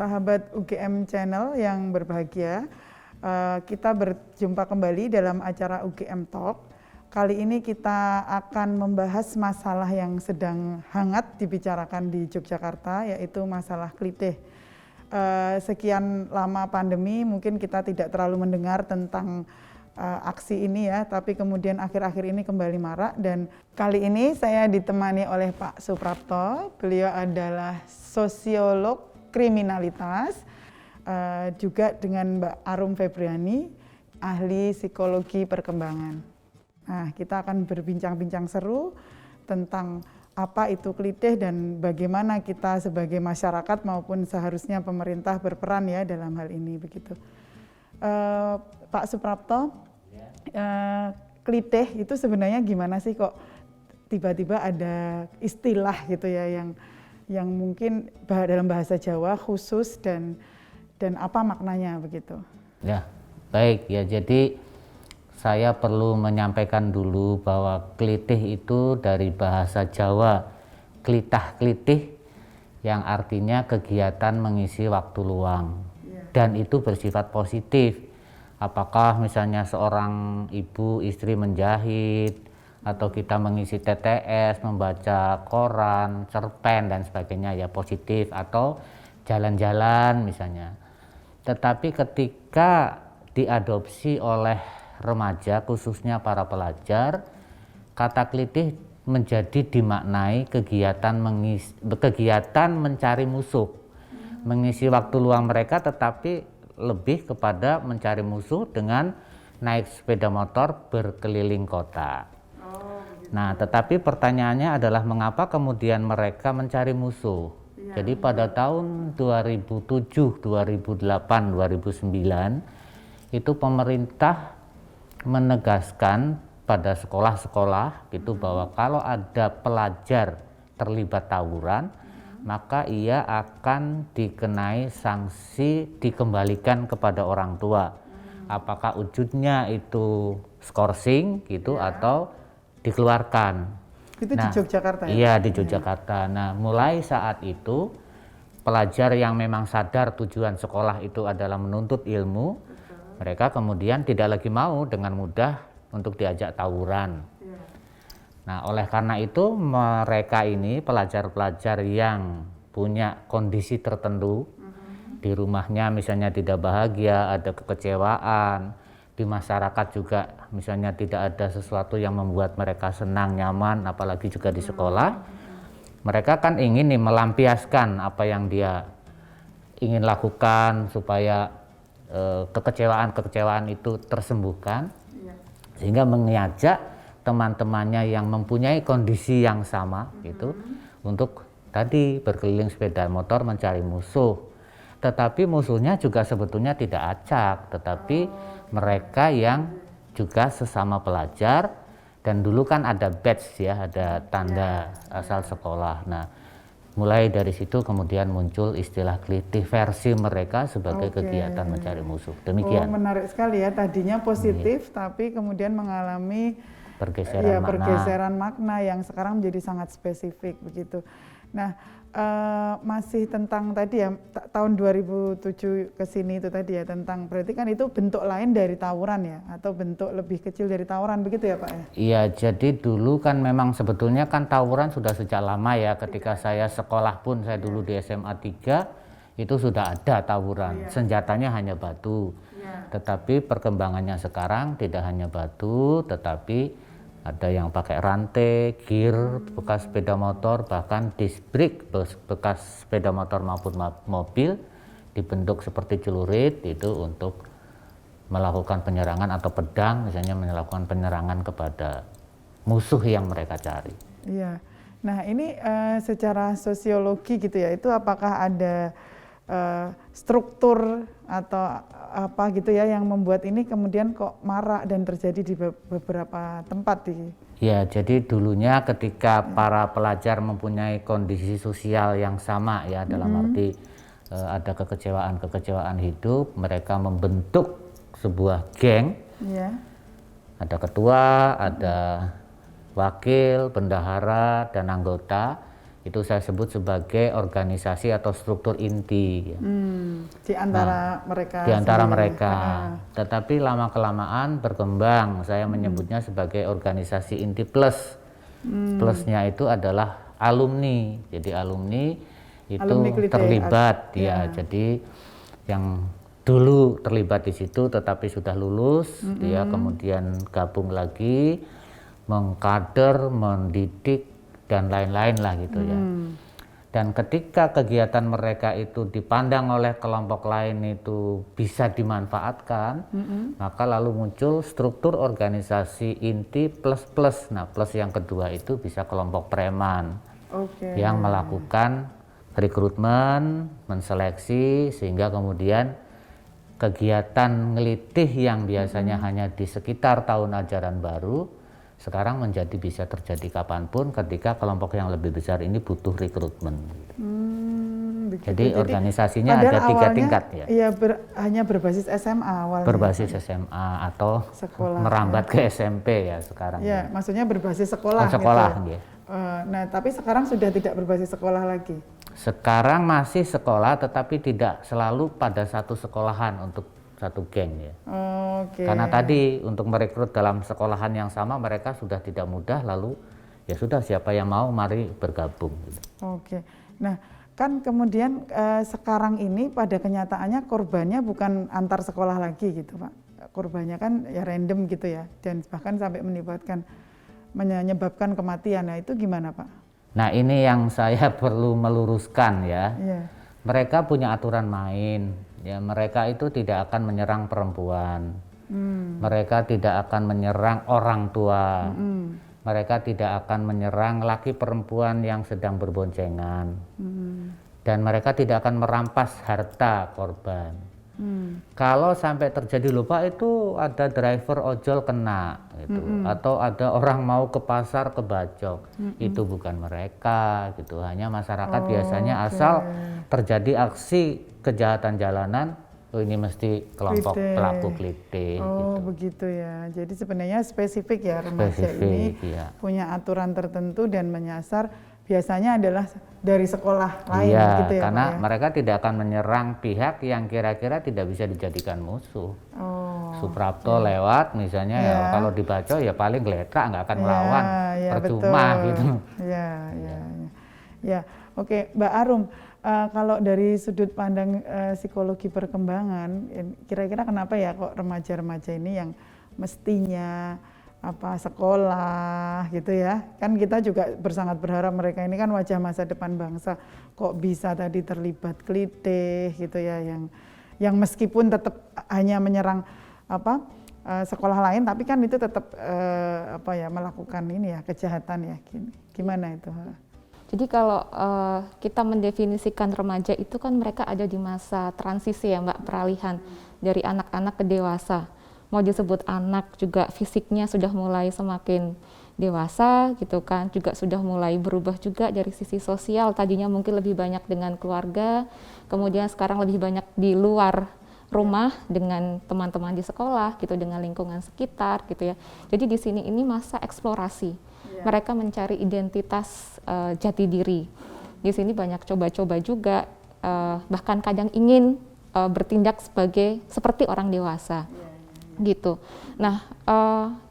sahabat UGM Channel yang berbahagia. Kita berjumpa kembali dalam acara UGM Talk. Kali ini kita akan membahas masalah yang sedang hangat dibicarakan di Yogyakarta, yaitu masalah klitih. Sekian lama pandemi mungkin kita tidak terlalu mendengar tentang aksi ini ya, tapi kemudian akhir-akhir ini kembali marak, dan kali ini saya ditemani oleh Pak Suprapto. Beliau adalah sosiolog kriminalitas, juga dengan Mbak Arum Febriani, ahli psikologi perkembangan. Nah, kita akan berbincang-bincang seru tentang apa itu klitih dan bagaimana kita sebagai masyarakat maupun seharusnya pemerintah berperan ya dalam hal ini begitu. Pak Suprapto, klitih itu sebenarnya gimana sih, kok tiba-tiba ada istilah gitu ya yang mungkin dalam bahasa Jawa khusus dan apa maknanya begitu? Ya, baik ya. Jadi saya perlu menyampaikan dulu bahwa klitih itu dari bahasa Jawa klitah-klitih, yang artinya kegiatan mengisi waktu luang, dan itu bersifat positif. Apakah misalnya seorang ibu istri menjahit, atau kita mengisi TTS, membaca koran, cerpen dan sebagainya, ya positif, atau jalan-jalan misalnya. Tetapi ketika diadopsi oleh remaja, khususnya para pelajar, kata klitih menjadi dimaknai kegiatan mencari musuh, mengisi waktu luang mereka, tetapi lebih kepada mencari musuh dengan naik sepeda motor berkeliling kota. Nah, tetapi pertanyaannya adalah mengapa kemudian mereka mencari musuh? Jadi pada tahun 2007, 2008, 2009 itu pemerintah menegaskan pada sekolah-sekolah gitu bahwa kalau ada pelajar terlibat tawuran, maka ia akan dikenai sanksi dikembalikan kepada orang tua. Apakah wujudnya itu skorsing gitu atau dikeluarkan. Itu di Yogyakarta ya? Iya, di Yogyakarta. Nah, mulai saat itu pelajar yang memang sadar tujuan sekolah itu adalah menuntut ilmu, mereka kemudian tidak lagi mau dengan mudah untuk diajak tawuran. Nah, oleh karena itu mereka ini pelajar-pelajar yang punya kondisi tertentu, di rumahnya misalnya tidak bahagia, ada kekecewaan, di masyarakat juga misalnya tidak ada sesuatu yang membuat mereka senang, nyaman, apalagi juga di sekolah, mereka kan ingin nih melampiaskan apa yang dia ingin lakukan supaya kekecewaan itu tersembuhkan, sehingga mengajak teman-temannya yang mempunyai kondisi yang sama gitu untuk tadi berkeliling sepeda motor mencari musuh. Tetapi musuhnya juga sebetulnya tidak acak, tetapi mereka yang juga sesama pelajar, dan dulu kan ada badge ya, ada tanda asal sekolah. Nah, mulai dari situ kemudian muncul istilah klitih versi mereka sebagai kegiatan mencari musuh. Demikian. Menarik sekali ya, tadinya positif tapi kemudian mengalami pergeseran makna yang sekarang menjadi sangat spesifik begitu. Nah, masih tentang tadi ya, tahun 2007 ke sini itu tadi ya, tentang berarti kan itu bentuk lain dari tawuran ya, atau bentuk lebih kecil dari tawuran begitu ya Pak ya? Iya, jadi dulu kan memang sebetulnya kan tawuran sudah sejak lama ya. Ketika saya sekolah pun, saya dulu di SMA 3 itu sudah ada tawuran, senjatanya hanya batu. Tetapi perkembangannya sekarang tidak hanya batu, tetapi ada yang pakai rantai, gear bekas sepeda motor, bahkan disc brake bekas sepeda motor maupun mobil dibentuk seperti celurit, itu untuk melakukan penyerangan, atau pedang misalnya melakukan penyerangan kepada musuh yang mereka cari. Iya. Nah, ini secara sosiologi gitu ya, itu apakah ada struktur atau apa gitu ya yang membuat ini kemudian kok marak dan terjadi di beberapa tempat di? Ya, jadi dulunya ketika para pelajar mempunyai kondisi sosial yang sama ya, dalam arti ada kekecewaan hidup, mereka membentuk sebuah geng. Ada ketua, ada wakil, bendahara, dan anggota Itu saya sebut sebagai organisasi atau struktur inti. Di antara mereka. Di antara sendiri. mereka. Tetapi lama-kelamaan berkembang. Saya menyebutnya sebagai organisasi inti plus. Plusnya itu adalah alumni. Jadi alumni itu Alumni terlibat. ya. Jadi yang dulu terlibat di situ, tetapi sudah lulus, dia kemudian gabung lagi, mengkader, mendidik dan lain-lain lah gitu ya. Dan ketika kegiatan mereka itu dipandang oleh kelompok lain itu bisa dimanfaatkan, maka lalu muncul struktur organisasi inti plus plus. Nah, plus yang kedua itu bisa kelompok preman yang melakukan rekrutmen, menseleksi, sehingga kemudian kegiatan ngelitih yang biasanya hanya di sekitar tahun ajaran baru sekarang menjadi bisa terjadi kapanpun ketika kelompok yang lebih besar ini butuh rekrutmen. Jadi organisasinya ada 3 tingkat ya. Iya, hanya berbasis SMA awalnya. Berbasis SMA atau sekolah, merambat ke SMP ya sekarang. Ya, maksudnya berbasis sekolah. Sekolah. Gitu. Nah, tapi sekarang sudah tidak berbasis sekolah lagi. Sekarang masih sekolah, tetapi tidak selalu pada satu sekolahan untuk satu geng ya. Karena tadi untuk merekrut dalam sekolahan yang sama mereka sudah tidak mudah, lalu ya sudah siapa yang mau mari bergabung. Nah kan kemudian sekarang ini pada kenyataannya korbannya bukan antar sekolah lagi gitu Pak. Korbannya kan ya random gitu ya, dan bahkan sampai menyebabkan kematian. Nah itu gimana Pak? Nah ini yang saya perlu meluruskan ya. Mereka punya aturan main. Ya, mereka itu tidak akan menyerang perempuan, mereka tidak akan menyerang orang tua, mereka tidak akan menyerang laki perempuan yang sedang berboncengan, dan mereka tidak akan merampas harta korban. Kalau sampai terjadi lupa itu ada driver ojol kena, gitu, atau ada orang mau ke pasar kebajok, itu bukan mereka, gitu. Hanya masyarakat biasanya asal terjadi aksi kejahatan jalanan, ini mesti kelompok pelaku klite. Gitu. Begitu ya. Jadi sebenarnya spesifik ya remaja ini punya aturan tertentu dan menyasar biasanya adalah dari sekolah lain gitu ya. Karena Pak, ya? mereka tidak akan menyerang pihak yang kira-kira tidak bisa dijadikan musuh. Suprapto lewat misalnya ya kalau dibaca ya paling geletak, nggak akan melawan, percuma gitu. Oke, Mbak Arum. Kalau dari sudut pandang psikologi perkembangan, kira-kira kenapa ya kok remaja-remaja ini yang mestinya sekolah gitu ya, kan kita juga sangat berharap mereka ini kan wajah masa depan bangsa, kok bisa tadi terlibat klitih gitu ya, yang meskipun tetap hanya menyerang sekolah lain, tapi kan itu tetap melakukan ini ya kejahatan ya, gimana itu? Jadi kalau kita mendefinisikan remaja itu kan mereka ada di masa transisi ya Mbak, peralihan dari anak-anak ke dewasa. Mau disebut anak juga fisiknya sudah mulai semakin dewasa gitu kan, juga sudah mulai berubah juga dari sisi sosial, tadinya mungkin lebih banyak dengan keluarga, kemudian sekarang lebih banyak di luar rumah dengan teman-teman di sekolah gitu, dengan lingkungan sekitar gitu ya. Jadi di sini ini masa eksplorasi. Mereka mencari identitas jati diri. Di sini banyak coba-coba juga, bahkan kadang ingin bertindak seperti orang dewasa, gitu. Nah,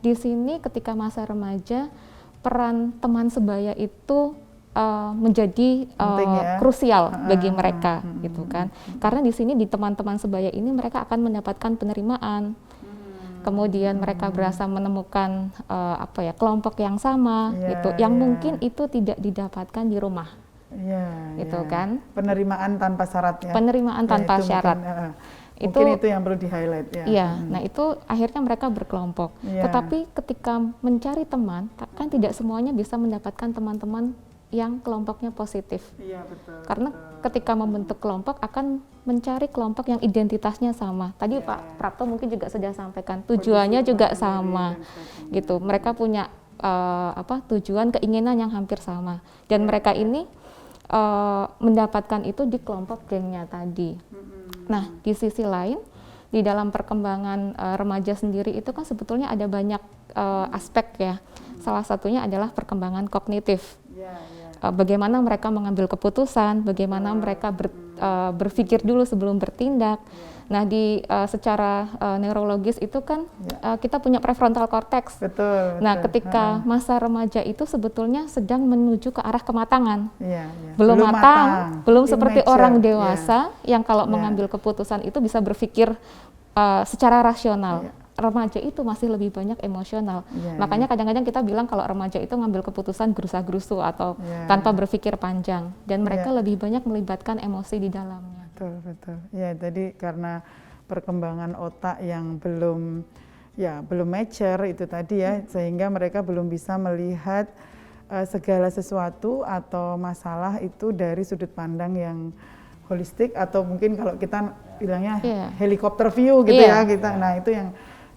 di sini ketika masa remaja, peran teman sebaya itu menjadi krusial bagi mereka, gitu kan. Karena di sini di teman-teman sebaya ini mereka akan mendapatkan penerimaan. Kemudian mereka berasa menemukan kelompok yang sama, gitu, yang mungkin itu tidak didapatkan di rumah, gitu kan? Penerimaan tanpa syarat ya. Penerimaan tanpa syarat. Mungkin itu yang perlu di-highlight ya. Iya, nah itu akhirnya mereka berkelompok. Tetapi ketika mencari teman, kan tidak semuanya bisa mendapatkan teman-teman yang kelompoknya positif. Iya, betul. Karena ketika membentuk kelompok akan mencari kelompok yang identitasnya sama. Tadi Pak Prapto mungkin juga sudah sampaikan, tujuannya juga sama, gitu. Mereka punya tujuan, keinginan yang hampir sama. Dan mereka ini mendapatkan itu di kelompok gengnya tadi. Nah, di sisi lain, di dalam perkembangan remaja sendiri itu kan sebetulnya ada banyak aspek ya. Salah satunya adalah perkembangan kognitif. bagaimana mereka mengambil keputusan, bagaimana mereka berpikir dulu sebelum bertindak. Nah, secara neurologis itu kan kita punya prefrontal cortex. Betul. Nah, ketika masa remaja itu sebetulnya sedang menuju ke arah kematangan. Belum matang, belum seperti orang dewasa yang kalau mengambil keputusan itu bisa berpikir secara rasional. Remaja itu masih lebih banyak emosional. Makanya kadang-kadang kita bilang kalau remaja itu ngambil keputusan gerusa-gerusu atau tanpa berpikir panjang, dan mereka lebih banyak melibatkan emosi di dalamnya. Betul. Ya, tadi karena perkembangan otak yang belum mature itu tadi ya, sehingga mereka belum bisa melihat segala sesuatu atau masalah itu dari sudut pandang yang holistik, atau mungkin kalau kita bilangnya helikopter view gitu ya kita. Nah, itu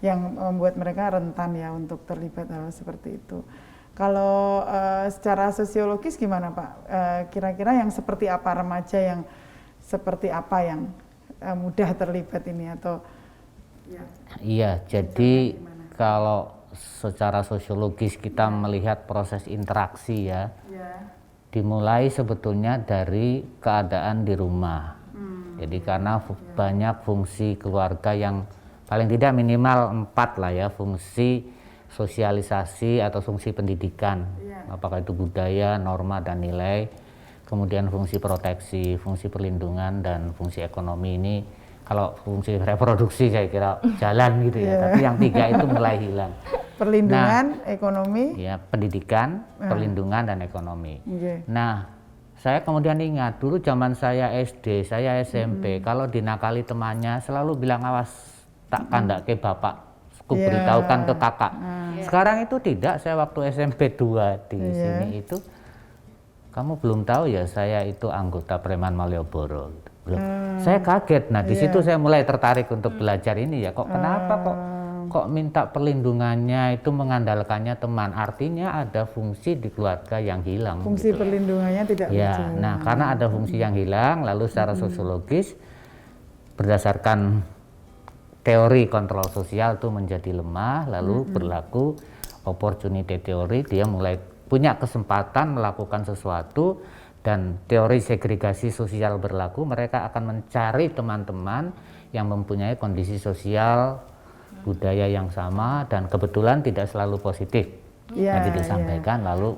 yang membuat mereka rentan ya untuk terlibat hal seperti itu. Kalau secara sosiologis gimana Pak? Kira-kira yang seperti apa remaja yang seperti apa yang mudah terlibat ini atau? Iya, jadi kalau secara sosiologis kita melihat proses interaksi ya, dimulai sebetulnya dari keadaan di rumah. Jadi karena banyak fungsi keluarga yang paling tidak minimal 4 lah ya, fungsi sosialisasi atau fungsi pendidikan, apakah itu budaya, norma dan nilai, kemudian fungsi proteksi, fungsi perlindungan, dan fungsi ekonomi. Ini kalau fungsi reproduksi saya kira jalan gitu ya, tapi yang 3 itu mulai hilang. Perlindungan, ekonomi, ya, pendidikan, perlindungan dan ekonomi. Nah, saya kemudian ingat dulu zaman saya SD, saya SMP, kalau dinakali temannya selalu bilang awas tak kandake bapak, ku beritahukan ke kakak. Sekarang itu tidak, saya waktu SMP 2 di sini itu, kamu belum tahu ya saya itu anggota Preman Malioboro. Belum. Saya kaget, nah di situ saya mulai tertarik untuk belajar ini ya, kenapa kok minta perlindungannya itu mengandalkannya teman, artinya ada fungsi di keluarga yang hilang. Fungsi gitu. Perlindungannya tidak berjalan. Nah karena ada fungsi yang hilang, lalu secara sosiologis berdasarkan teori kontrol sosial itu menjadi lemah, lalu berlaku opportunity theory, dia mulai punya kesempatan melakukan sesuatu, dan teori segregasi sosial berlaku, mereka akan mencari teman-teman yang mempunyai kondisi sosial, budaya yang sama, dan kebetulan tidak selalu positif. Tadi disampaikan, lalu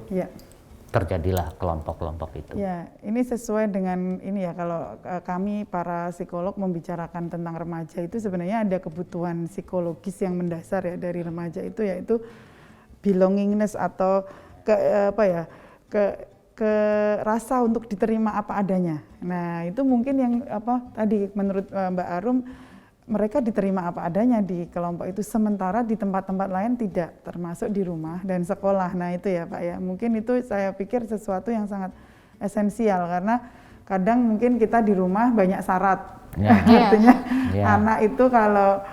terjadilah kelompok-kelompok itu. Ya, ini sesuai dengan ini ya, kalau kami para psikolog membicarakan tentang remaja itu sebenarnya ada kebutuhan psikologis yang mendasar ya dari remaja itu, yaitu belongingness atau ke rasa untuk diterima apa adanya. Nah, itu mungkin yang tadi menurut Mbak Arum, mereka diterima apa adanya di kelompok itu, sementara di tempat-tempat lain tidak, termasuk di rumah dan sekolah. Nah itu ya Pak ya, mungkin itu saya pikir sesuatu yang sangat esensial, karena kadang mungkin kita di rumah banyak syarat, artinya anak itu kalau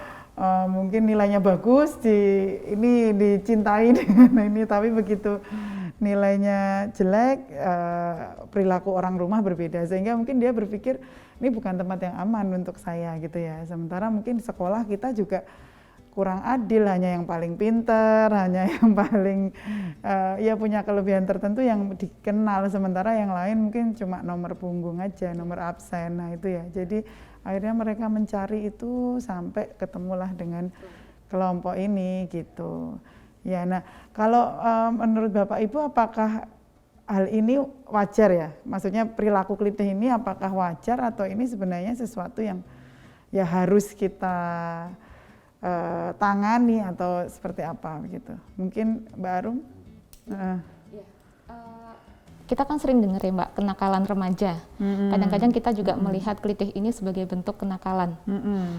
mungkin nilainya bagus, ini dicintai dengan ini, tapi begitu nilainya jelek, perilaku orang rumah berbeda, sehingga mungkin dia berpikir ini bukan tempat yang aman untuk saya gitu ya. Sementara mungkin di sekolah kita juga kurang adil, hanya yang paling pinter, hanya yang paling punya kelebihan tertentu yang dikenal, sementara yang lain mungkin cuma nomor punggung aja, nomor absen. Nah itu ya, jadi akhirnya mereka mencari itu sampai ketemulah dengan kelompok ini gitu. Ya, nah kalau menurut Bapak Ibu, apakah hal ini wajar ya? Maksudnya perilaku kelitih ini apakah wajar, atau ini sebenarnya sesuatu yang ya harus kita tangani, atau seperti apa gitu? Mungkin Mbak Arum? Kita kan sering dengar ya Mbak, kenakalan remaja. Kadang-kadang kita juga melihat kelitih ini sebagai bentuk kenakalan.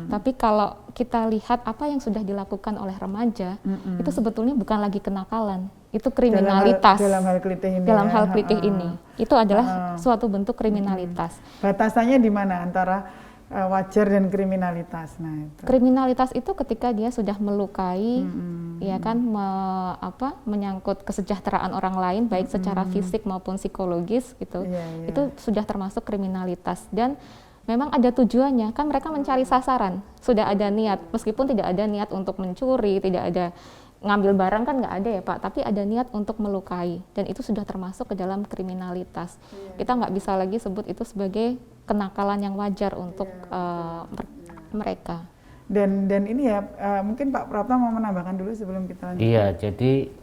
Tapi kalau kita lihat apa yang sudah dilakukan oleh remaja, itu sebetulnya bukan lagi kenakalan, itu kriminalitas. Dalam hal kelitih ini. Dalam hal kelitih ini, itu adalah suatu bentuk kriminalitas. Batasannya di mana antara wajar dan kriminalitas? Nah, itu. Kriminalitas itu ketika dia sudah melukai, ya kan, menyangkut kesejahteraan orang lain, baik secara fisik maupun psikologis gitu. Itu sudah termasuk kriminalitas, dan memang ada tujuannya, kan mereka mencari sasaran, sudah ada niat, meskipun tidak ada niat untuk mencuri, tidak ada ngambil barang kan nggak ada ya Pak, tapi ada niat untuk melukai dan itu sudah termasuk ke dalam kriminalitas. Kita nggak bisa lagi sebut itu sebagai kenakalan yang wajar untuk mereka. Dan ini ya mungkin Pak Prapta mau menambahkan dulu sebelum kita lanjut. Iya, jadi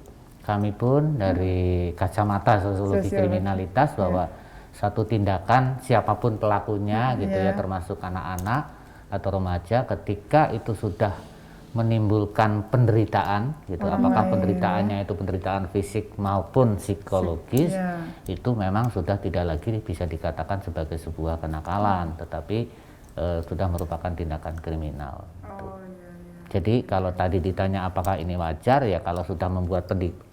kami pun dari kacamata sosiologi kriminalitas bahwa satu tindakan siapapun pelakunya gitu ya, termasuk anak-anak atau remaja, ketika itu sudah menimbulkan penderitaan gitu, apakah penderitaannya itu penderitaan fisik maupun psikologis, itu memang sudah tidak lagi bisa dikatakan sebagai sebuah kenakalan, tetapi sudah merupakan tindakan kriminal. Jadi kalau tadi ditanya apakah ini wajar, ya kalau sudah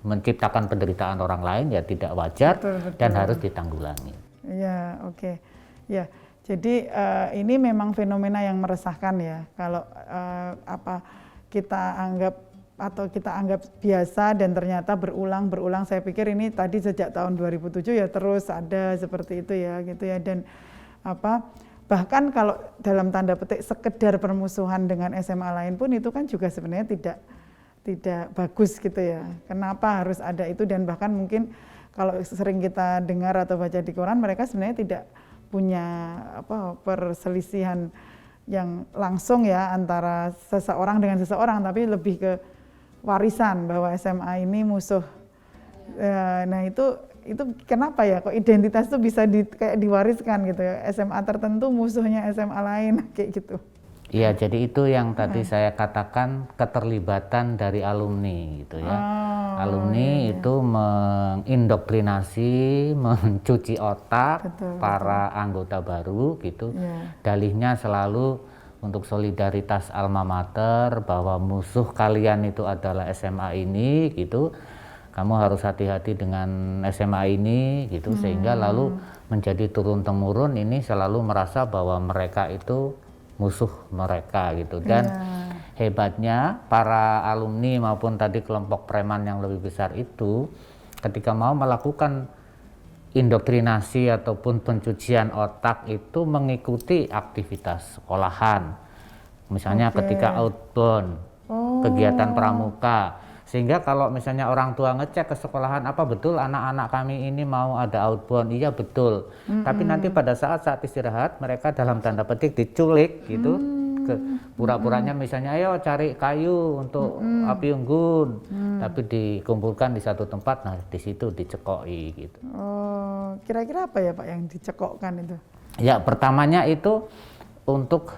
menciptakan penderitaan orang lain ya tidak wajar, dan harus ditanggulangi. Iya, oke. Ya, jadi ini memang fenomena yang meresahkan ya. Kalau kita anggap biasa dan ternyata berulang, saya pikir ini tadi sejak tahun 2007 ya terus ada seperti itu ya gitu ya. Dan bahkan kalau dalam tanda petik sekedar permusuhan dengan SMA lain pun itu kan juga sebenarnya tidak bagus gitu ya. Kenapa harus ada itu, dan bahkan mungkin kalau sering kita dengar atau baca di koran, mereka sebenarnya tidak punya perselisihan yang langsung ya antara seseorang dengan seseorang, tapi lebih ke warisan bahwa SMA ini musuh. Nah itu kenapa ya kok identitas itu bisa kayak diwariskan gitu ya, SMA tertentu musuhnya SMA lain kayak gitu. Iya, jadi itu yang tadi saya katakan keterlibatan dari alumni gitu ya. Alumni itu mengindoktrinasi, mencuci otak para anggota baru gitu. Dalihnya selalu untuk solidaritas alma mater, bahwa musuh kalian itu adalah SMA ini gitu. Kamu harus hati-hati dengan SMA ini gitu, sehingga lalu menjadi turun-temurun ini selalu merasa bahwa mereka itu musuh mereka gitu. Dan hebatnya para alumni maupun tadi kelompok preman yang lebih besar itu ketika mau melakukan indoktrinasi ataupun pencucian otak itu mengikuti aktivitas sekolahan, misalnya ketika outbound, kegiatan pramuka, sehingga kalau misalnya orang tua ngecek ke sekolahan, apa betul anak-anak kami ini mau ada outbound? Iya betul. Tapi nanti pada saat istirahat mereka dalam tanda petik diculik gitu, pura-puranya misalnya ayo cari kayu untuk api unggun, tapi dikumpulkan di satu tempat, nah di situ dicekoi gitu. Oh, kira-kira apa ya Pak yang dicekokkan itu? Ya, pertamanya itu untuk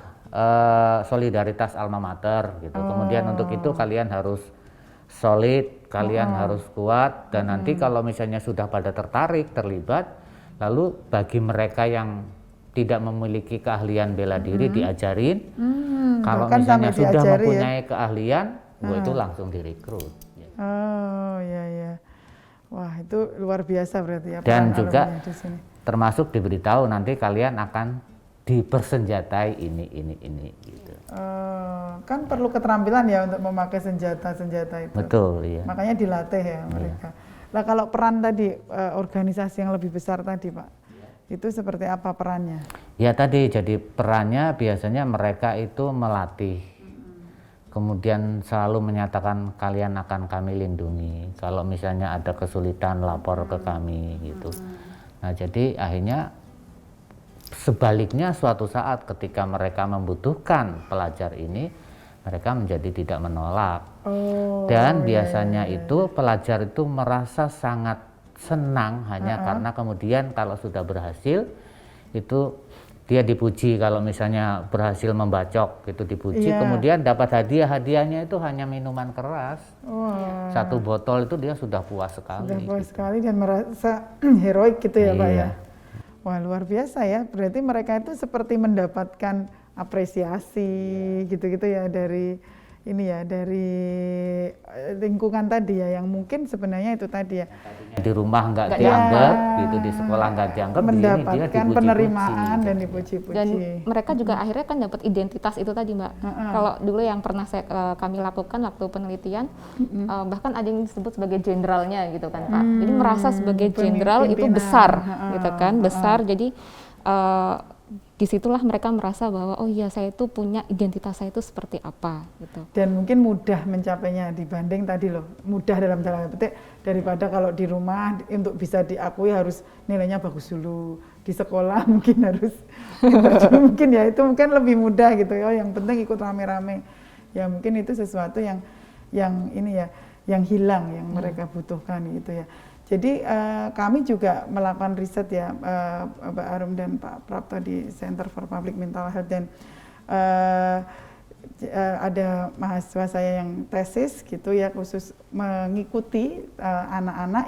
solidaritas alma mater gitu. Kemudian untuk itu kalian harus solid, kalian harus kuat, dan nanti kalau misalnya sudah pada terlibat, lalu bagi mereka yang tidak memiliki keahlian bela diri diajarin, kalau misalnya sudah mempunyai keahlian, itu langsung direkrut. Oh iya. Wah itu luar biasa berarti ya. Dan juga termasuk diberitahu nanti kalian akan dipersenjatai ini gitu. Kan perlu keterampilan ya untuk memakai senjata itu. Betul, iya. Makanya dilatih ya mereka. Nah kalau peran tadi organisasi yang lebih besar tadi Pak, itu seperti apa perannya? Ya tadi, jadi perannya biasanya mereka itu melatih, kemudian selalu menyatakan kalian akan kami lindungi. Kalau misalnya ada kesulitan lapor ke kami gitu. Nah jadi akhirnya sebaliknya suatu saat ketika mereka membutuhkan pelajar ini, mereka menjadi tidak menolak. Dan biasanya itu pelajar itu merasa sangat senang hanya karena kemudian kalau sudah berhasil itu dia dipuji, kalau misalnya berhasil membacok itu dipuji, kemudian dapat hadiahnya itu hanya minuman keras. Satu botol itu dia sudah puas sekali. Sudah puas sekali dan merasa heroik gitu ya Pak ya. Wah luar biasa ya, berarti mereka itu seperti mendapatkan apresiasi gitu-gitu ya dari lingkungan tadi ya, yang mungkin sebenarnya itu tadi ya. Di rumah nggak dianggap, gitu, di sekolah nggak dianggap, mendapatkan penerimaan dan dipuji-puji. Dan mereka juga akhirnya kan dapat identitas itu tadi Mbak. Kalau dulu yang pernah kami lakukan waktu penelitian, bahkan ada yang disebut sebagai jenderalnya gitu kan Pak. Jadi merasa sebagai jenderal itu besar gitu kan, besar. Jadi disitulah mereka merasa bahwa oh iya saya itu punya identitas saya itu seperti apa gitu. Dan mungkin mudah mencapainya dibanding tadi loh, mudah dalam tanda petik daripada kalau di rumah untuk bisa diakui harus nilainya bagus dulu, di sekolah mungkin harus mungkin ya itu mungkin lebih mudah gitu ya, yang penting ikut rame-rame. Ya mungkin itu sesuatu yang ini ya, yang hilang yang mereka butuhkan gitu ya. Jadi kami juga melakukan riset ya, Mbak Arum dan Pak Prapto di Center for Public Mental Health, dan ada mahasiswa saya yang tesis gitu ya, khusus mengikuti anak-anak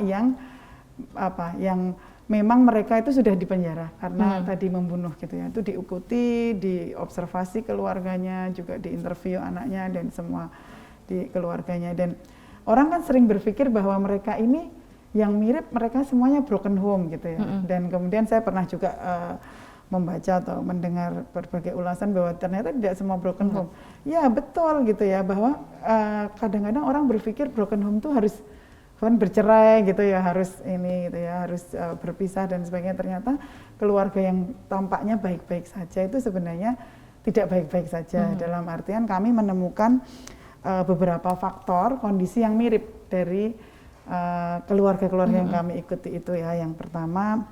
yang memang mereka itu sudah dipenjara karena tadi membunuh gitu ya. Itu diikuti, diobservasi keluarganya, juga diinterview anaknya dan semua di keluarganya. Dan orang kan sering berpikir bahwa mereka ini yang mirip mereka semuanya broken home gitu ya. Dan kemudian saya pernah juga membaca atau mendengar berbagai ulasan bahwa ternyata tidak semua broken home. Ya betul gitu ya, bahwa kadang-kadang orang berpikir broken home itu harus kan bercerai gitu ya, harus ini gitu ya, harus berpisah dan sebagainya. Ternyata keluarga yang tampaknya baik-baik saja itu sebenarnya tidak baik-baik saja. Dalam artian kami menemukan beberapa faktor kondisi yang mirip dari keluarga-keluarga yang kami ikuti itu ya. Yang pertama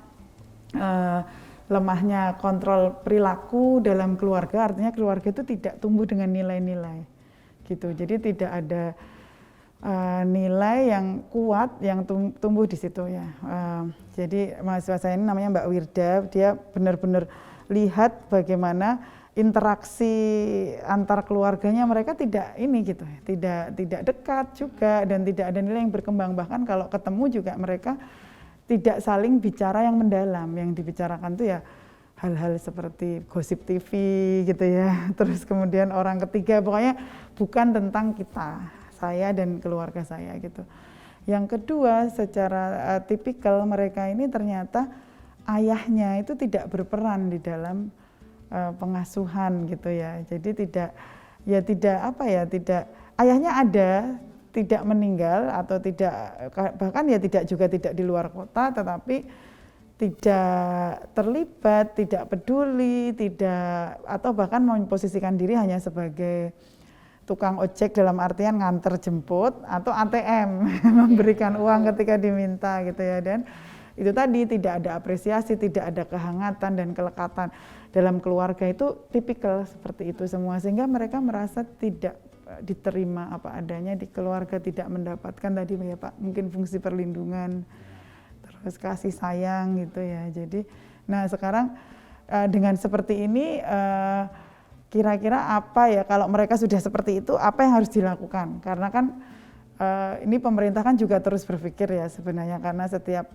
lemahnya kontrol perilaku dalam keluarga, artinya keluarga itu tidak tumbuh dengan nilai-nilai gitu. Jadi tidak ada nilai yang kuat yang tumbuh di situ ya. Jadi mahasiswa saya ini namanya Mbak Wirda, dia benar-benar lihat bagaimana interaksi antar keluarganya mereka tidak ini gitu, tidak dekat juga, dan tidak ada nilai yang berkembang. Bahkan kalau ketemu juga mereka tidak saling bicara yang mendalam. Yang dibicarakan tuh ya hal-hal seperti gosip TV gitu ya, terus kemudian orang ketiga, pokoknya bukan tentang kita, saya dan keluarga saya gitu. Yang kedua, secara tipikal mereka ini ternyata ayahnya itu tidak berperan di dalam pengasuhan gitu ya. Jadi tidak ayahnya ada, tidak meninggal atau tidak, bahkan ya tidak di luar kota, tetapi tidak terlibat, tidak peduli, atau bahkan memposisikan diri hanya sebagai tukang ojek dalam artian nganter jemput atau ATM memberikan uang ketika diminta gitu ya. Dan itu tadi tidak ada apresiasi, tidak ada kehangatan dan kelekatan dalam keluarga, itu tipikal seperti itu semua, sehingga mereka merasa tidak diterima apa adanya di keluarga, tidak mendapatkan tadi ya Pak, mungkin fungsi perlindungan, terus kasih sayang gitu ya. Jadi nah sekarang dengan seperti ini kira-kira apa ya, kalau mereka sudah seperti itu apa yang harus dilakukan? Karena kan ini pemerintah kan juga terus berpikir ya sebenarnya, karena setiap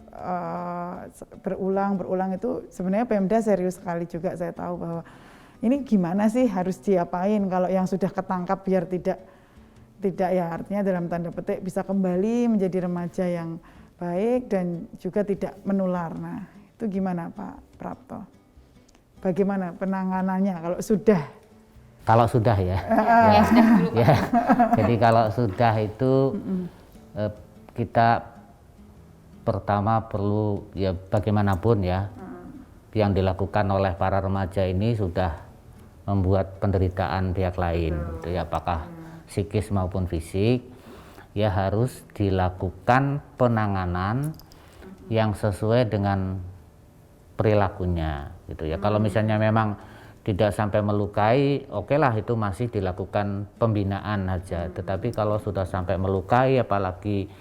berulang itu sebenarnya Pemda serius sekali juga. Saya tahu bahwa ini gimana sih harus diapain kalau yang sudah ketangkap biar tidak ya, artinya dalam tanda petik bisa kembali menjadi remaja yang baik dan juga tidak menular. Nah itu gimana Pak Prapto? Bagaimana penanganannya kalau sudah? Kalau sudah ya, ya. Jadi kalau sudah itu kita pertama perlu ya bagaimanapun ya, yang dilakukan oleh para remaja ini sudah membuat penderitaan pihak lain, gitu ya, apakah psikis maupun fisik, ya harus dilakukan penanganan yang sesuai dengan perilakunya, gitu ya. Kalau misalnya memang tidak sampai melukai, oke lah itu masih dilakukan pembinaan aja. Tetapi kalau sudah sampai melukai, apalagi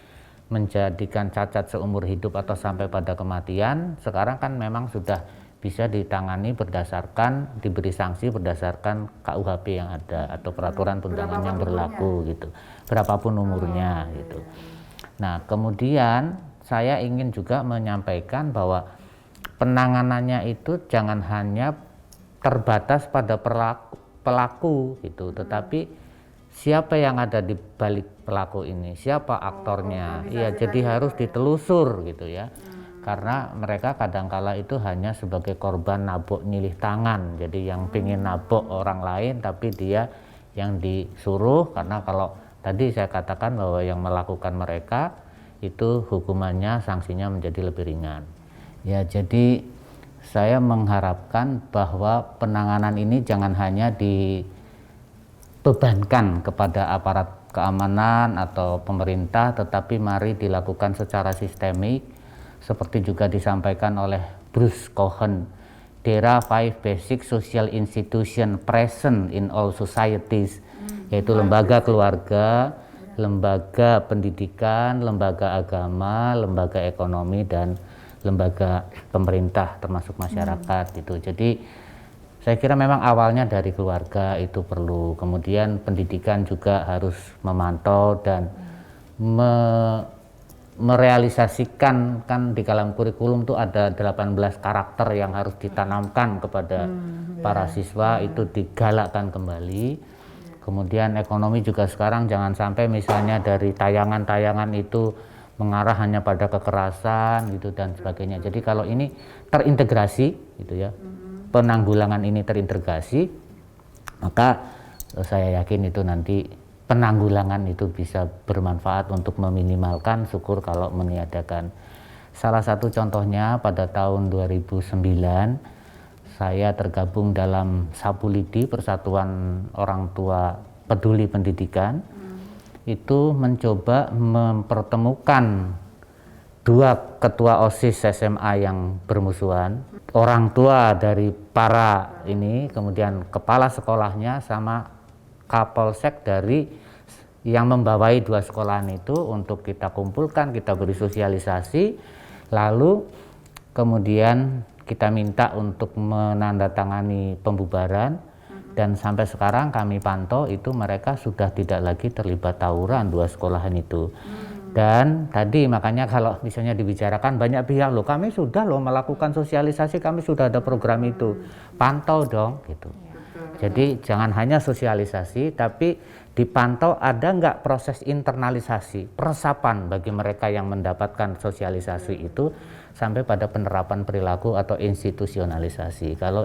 menjadikan cacat seumur hidup atau sampai pada kematian, sekarang kan memang sudah bisa ditangani berdasarkan, diberi sanksi berdasarkan KUHP yang ada atau peraturan perundangan yang berlaku gitu, berapapun umurnya gitu. Nah kemudian saya ingin juga menyampaikan bahwa penanganannya itu jangan hanya terbatas pada pelaku gitu, tetapi siapa yang ada di balik pelaku ini, siapa aktornya, ya jadi harus ditelusur gitu ya, karena mereka kadangkala itu hanya sebagai korban nabok nyilih tangan, jadi yang pingin nabok orang lain tapi dia yang disuruh, karena kalau tadi saya katakan bahwa yang melakukan mereka itu hukumannya, sanksinya menjadi lebih ringan. Ya jadi saya mengharapkan bahwa penanganan ini jangan hanya dibebankan kepada aparat keamanan atau pemerintah, tetapi mari dilakukan secara sistemik, seperti juga disampaikan oleh Bruce Cohen. There are 5 basic social institution present in all societies, yaitu lembaga keluarga, lembaga pendidikan, lembaga agama, lembaga ekonomi, dan lembaga pemerintah termasuk masyarakat itu. Jadi saya kira memang awalnya dari keluarga itu perlu, kemudian pendidikan juga harus memantau dan merealisasikan, kan di dalam kurikulum itu ada 18 karakter yang harus ditanamkan kepada para siswa, itu digalakkan kembali. Kemudian ekonomi juga sekarang jangan sampai misalnya dari tayangan-tayangan itu mengarah hanya pada kekerasan gitu dan sebagainya. Jadi kalau ini terintegrasi gitu ya, penanggulangan ini terintegrasi, maka saya yakin itu nanti penanggulangan itu bisa bermanfaat untuk meminimalkan, syukur kalau meniadakan. Salah satu contohnya pada tahun 2009 saya tergabung dalam Sapulidi, Persatuan Orang Tua Peduli Pendidikan. Itu mencoba mempertemukan 2 ketua OSIS SMA yang bermusuhan, orang tua dari para ini, kemudian kepala sekolahnya sama Kapolsek dari yang membawai 2 sekolahan itu untuk kita kumpulkan, kita beri sosialisasi, lalu kemudian kita minta untuk menandatangani pembubaran. Dan sampai sekarang kami pantau itu mereka sudah tidak lagi terlibat tawuran 2 sekolahan itu. Dan tadi makanya kalau misalnya dibicarakan banyak pihak, loh kami sudah loh melakukan sosialisasi, kami sudah ada program itu, pantau dong gitu. Jadi jangan hanya sosialisasi, tapi dipantau ada nggak proses internalisasi, peresapan bagi mereka yang mendapatkan sosialisasi itu sampai pada penerapan perilaku atau institusionalisasi. Kalau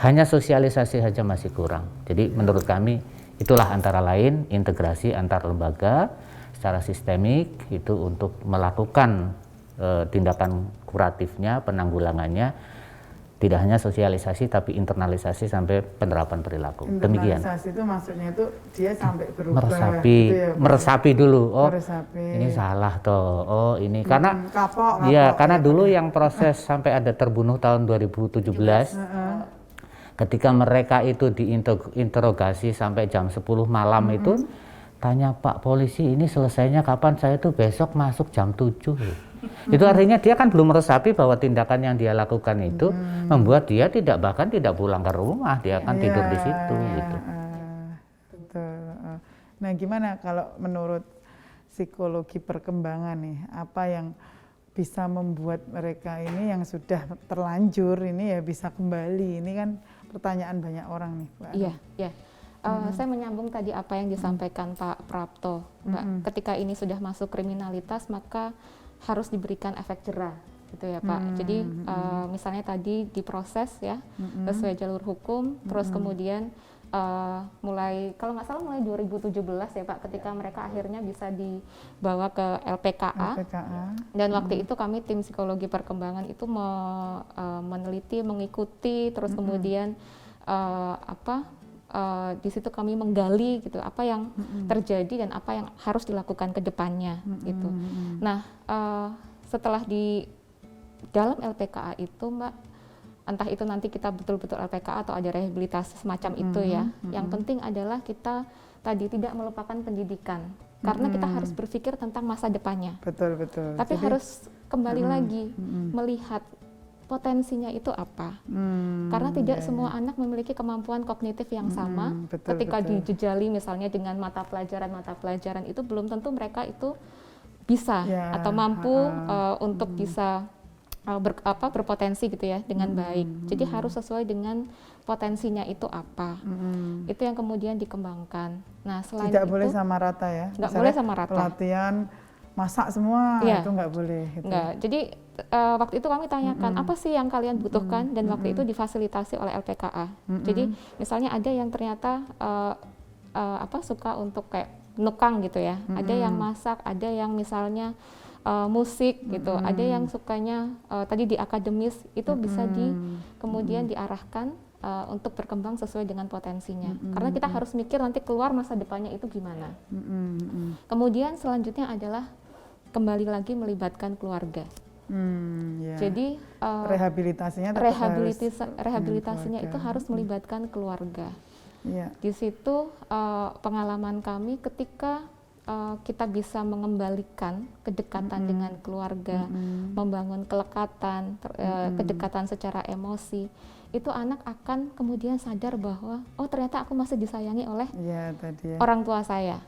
hanya sosialisasi saja masih kurang. Jadi menurut kami itulah antara lain integrasi antar lembaga secara sistemik itu untuk melakukan tindakan kuratifnya, penanggulangannya, tidak hanya sosialisasi tapi internalisasi sampai penerapan perilaku. Demikian. Internalisasi itu maksudnya itu dia sampai berubah. Meresapi, gitu ya, meresapi dulu. Oh, meresapi. ini salah toh. Oh, ini karena kapok, ya karena dulu yang proses sampai ada terbunuh tahun 2017. Ketika mereka itu diinterogasi sampai jam 10 malam itu, tanya Pak polisi ini selesainya kapan, saya tuh besok masuk jam 7. Itu artinya dia kan belum meresapi bahwa tindakan yang dia lakukan itu membuat dia bahkan tidak pulang ke rumah, dia akan tidur di situ gitu. Betul. Nah gimana kalau menurut psikologi perkembangan nih, apa yang bisa membuat mereka ini yang sudah terlanjur ini ya bisa kembali, ini kan pertanyaan banyak orang nih, Mbak. Iya, iya. Saya menyambung tadi apa yang disampaikan Pak Prapto, Mbak. Ketika ini sudah masuk kriminalitas, maka harus diberikan efek jerah, gitu ya, Pak. Jadi misalnya tadi diproses ya sesuai jalur hukum, terus kemudian mulai kalau nggak salah mulai 2017 ya Pak, ketika mereka akhirnya bisa dibawa ke LPKA. Dan waktu itu kami tim psikologi perkembangan itu meneliti, mengikuti, terus kemudian di situ kami menggali gitu apa yang terjadi dan apa yang harus dilakukan ke depannya gitu. Nah, setelah di dalam LPKA itu Mbak, entah itu nanti kita betul-betul LPKA atau ada rehabilitasi semacam itu ya. Yang penting adalah kita tadi tidak melupakan pendidikan. Karena kita harus berpikir tentang masa depannya. Betul. Tapi harus kembali lagi melihat potensinya itu apa. Karena tidak semua anak memiliki kemampuan kognitif yang sama. Ketika dijejali misalnya dengan mata pelajaran itu belum tentu mereka itu bisa atau mampu untuk bisa berpotensi gitu ya dengan baik. Jadi harus sesuai dengan potensinya itu apa. Itu yang kemudian dikembangkan. Nah, selain tidak itu boleh sama rata ya. Nggak boleh sama rata. Pelatihan masak semua itu nggak boleh. Gitu. Nggak. Jadi waktu itu kami tanyakan apa sih yang kalian butuhkan dan waktu itu difasilitasi oleh LPKA. Jadi misalnya ada yang ternyata suka untuk kayak nukang gitu ya. Ada yang masak, ada yang misalnya musik gitu. Ada yang sukanya tadi di akademis, itu bisa kemudian diarahkan untuk berkembang sesuai dengan potensinya. Karena kita harus mikir nanti keluar masa depannya itu gimana. Kemudian selanjutnya adalah kembali lagi melibatkan keluarga. Jadi Rehabilitasinya tetap rehabilitasinya keluarga. itu harus melibatkan keluarga. Iya. Di situ pengalaman kami ketika kita bisa mengembalikan kedekatan dengan keluarga, membangun kelekatan, kedekatan secara emosi, itu anak akan kemudian sadar bahwa oh ternyata aku masih disayangi oleh Tadi ya. orang tua saya.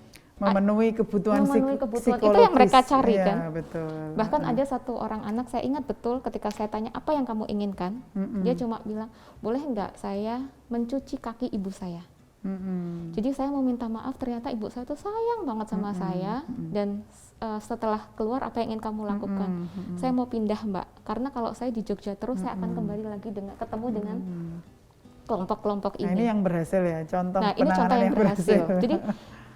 Memenuhi kebutuhan Kebutuhan itu psikologis. yang mereka cari Iya, kan. betul. Bahkan ada satu orang anak, saya ingat betul ketika saya tanya apa yang kamu inginkan, dia cuma bilang boleh nggak saya mencuci kaki ibu saya. Jadi saya mau minta maaf, ternyata ibu saya tuh sayang banget sama saya, dan setelah keluar apa yang ingin kamu lakukan? Saya mau pindah Mbak, karena kalau saya di Jogja terus saya akan kembali lagi ketemu dengan kelompok-kelompok Nah, ini yang berhasil ya, contoh Nah, ini penanganan contoh yang yang berhasil. Jadi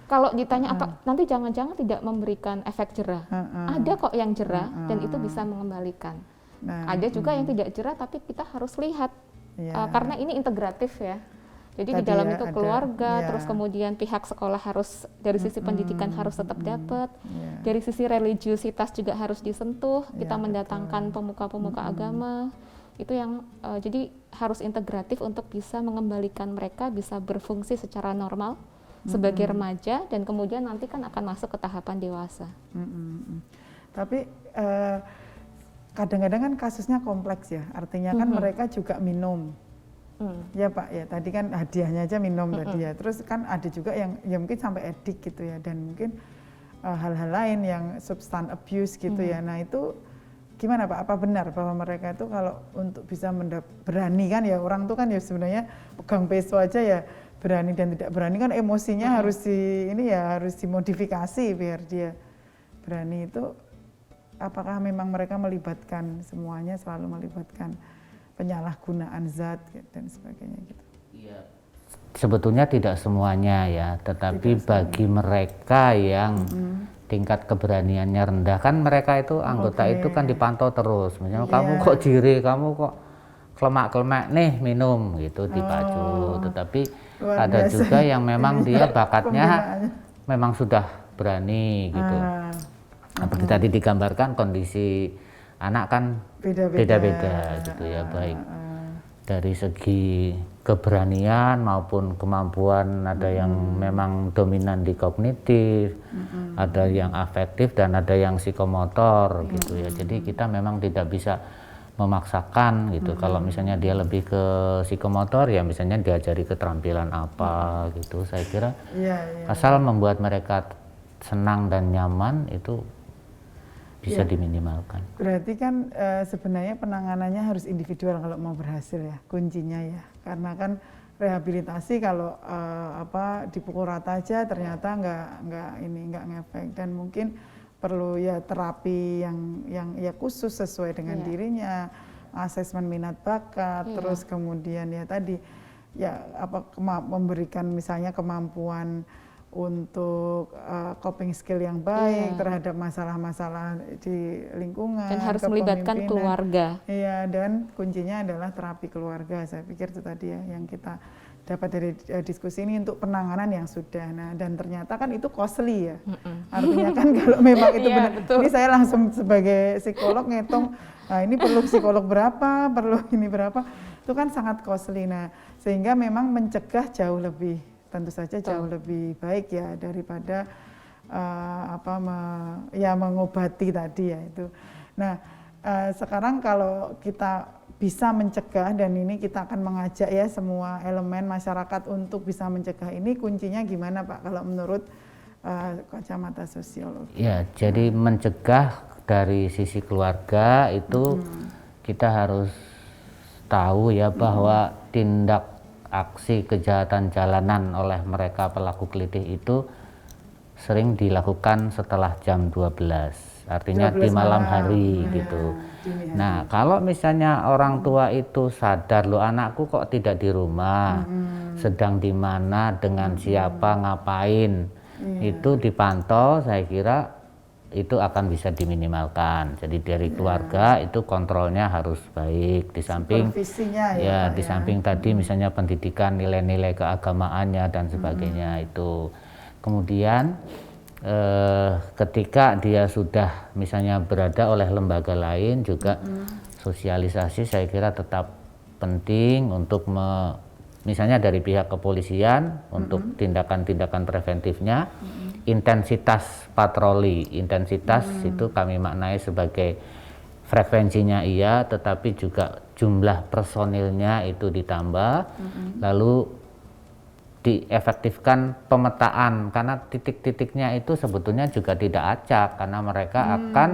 kalau ditanya apa, nanti jangan-jangan tidak memberikan efek jerah. Ada kok yang jerah dan itu bisa mengembalikan. Nah, Ada juga yang tidak jerah tapi kita harus lihat karena ini integratif ya. Jadi di Tadi dalam ya, itu ada, keluarga, ya. terus kemudian pihak sekolah harus dari sisi pendidikan harus tetap dapat, ya. dari sisi religiusitas juga harus disentuh. Kita Ya, mendatangkan pemuka-pemuka agama. Itu yang jadi harus integratif untuk bisa mengembalikan mereka bisa berfungsi secara normal sebagai remaja, dan kemudian nanti kan akan masuk ke tahapan dewasa. Tapi kadang-kadang kan kasusnya kompleks ya, artinya kan mereka juga minum. Ya Pak, ya tadi kan hadiahnya aja minum tadi ya. Terus kan ada juga yang ya mungkin sampai edik gitu ya, dan mungkin hal-hal lain yang substance abuse gitu ya. Nah itu gimana Pak? Apa benar bahwa mereka itu kalau untuk bisa berani kan ya, orang tuh kan ya sebenarnya pegang peso aja ya, berani dan tidak berani kan emosinya harus harus dimodifikasi biar dia berani. Itu apakah memang mereka melibatkan semuanya, selalu melibatkan penyalahgunaan zat dan sebagainya gitu? Iya. Sebetulnya tidak semuanya ya, tetapi bagi mereka yang tingkat keberaniannya rendah, kan mereka itu anggota itu kan dipantau terus. Misalnya kamu kok jire, kamu kok kelemak-kelemak nih minum gitu dipacu. Tetapi ada juga yang memang dia bakatnya memang sudah berani gitu. Seperti tadi digambarkan kondisi anak kan beda-beda gitu ya, baik dari segi keberanian maupun kemampuan. Ada yang memang dominan di kognitif, ada yang afektif, dan ada yang psikomotor gitu ya. Jadi kita memang tidak bisa memaksakan gitu. Kalau misalnya dia lebih ke psikomotor ya misalnya diajari keterampilan apa gitu. Saya kira asal membuat mereka senang dan nyaman itu bisa diminimalkan. Berarti kan sebenarnya penanganannya harus individual kalau mau berhasil ya, kuncinya ya. Karena kan rehabilitasi kalau dipukul rata aja ternyata nggak ngefek, dan mungkin perlu ya terapi yang ya khusus sesuai dengan dirinya, asesmen minat bakat, terus kemudian ya tadi ya memberikan misalnya kemampuan untuk coping skill yang baik terhadap masalah-masalah di lingkungan, dan harus melibatkan keluarga. Iya, dan kuncinya adalah terapi keluarga. Saya pikir itu tadi ya yang kita dapat dari diskusi ini untuk penanganan yang sudah. Nah, dan ternyata kan itu costly ya. Artinya kan kalau memang itu benar. Ini saya langsung sebagai psikolog ngitung, nah ini perlu psikolog berapa, perlu ini berapa. Itu kan sangat costly. Nah, sehingga memang mencegah jauh lebih, tentu saja jauh lebih baik ya daripada mengobati tadi ya itu. Nah, sekarang kalau kita bisa mencegah, dan ini kita akan mengajak ya semua elemen masyarakat untuk bisa mencegah ini, kuncinya gimana Pak kalau menurut kacamata sosiologi? Ya, jadi mencegah dari sisi keluarga itu kita harus tahu ya bahwa tindak aksi kejahatan jalanan oleh mereka pelaku kelitih itu sering dilakukan setelah jam 12. Artinya di malam hari gitu. Nah, kalau misalnya orang tua itu sadar, loh anakku kok tidak di rumah, sedang di mana, dengan siapa, ngapain, itu dipantau, saya kira itu akan bisa diminimalkan. Jadi dari keluarga itu kontrolnya harus baik. Di samping Supervisinya ya, Pak, di samping tadi misalnya pendidikan nilai-nilai keagamaannya dan sebagainya itu. Kemudian ketika dia sudah misalnya berada oleh lembaga lain juga sosialisasi saya kira tetap penting untuk misalnya dari pihak kepolisian untuk tindakan-tindakan preventifnya. Intensitas patroli, intensitas itu kami maknai sebagai frekuensinya iya, tetapi juga jumlah personilnya itu ditambah, lalu diefektifkan pemetaan karena titik-titiknya itu sebetulnya juga tidak acak karena mereka akan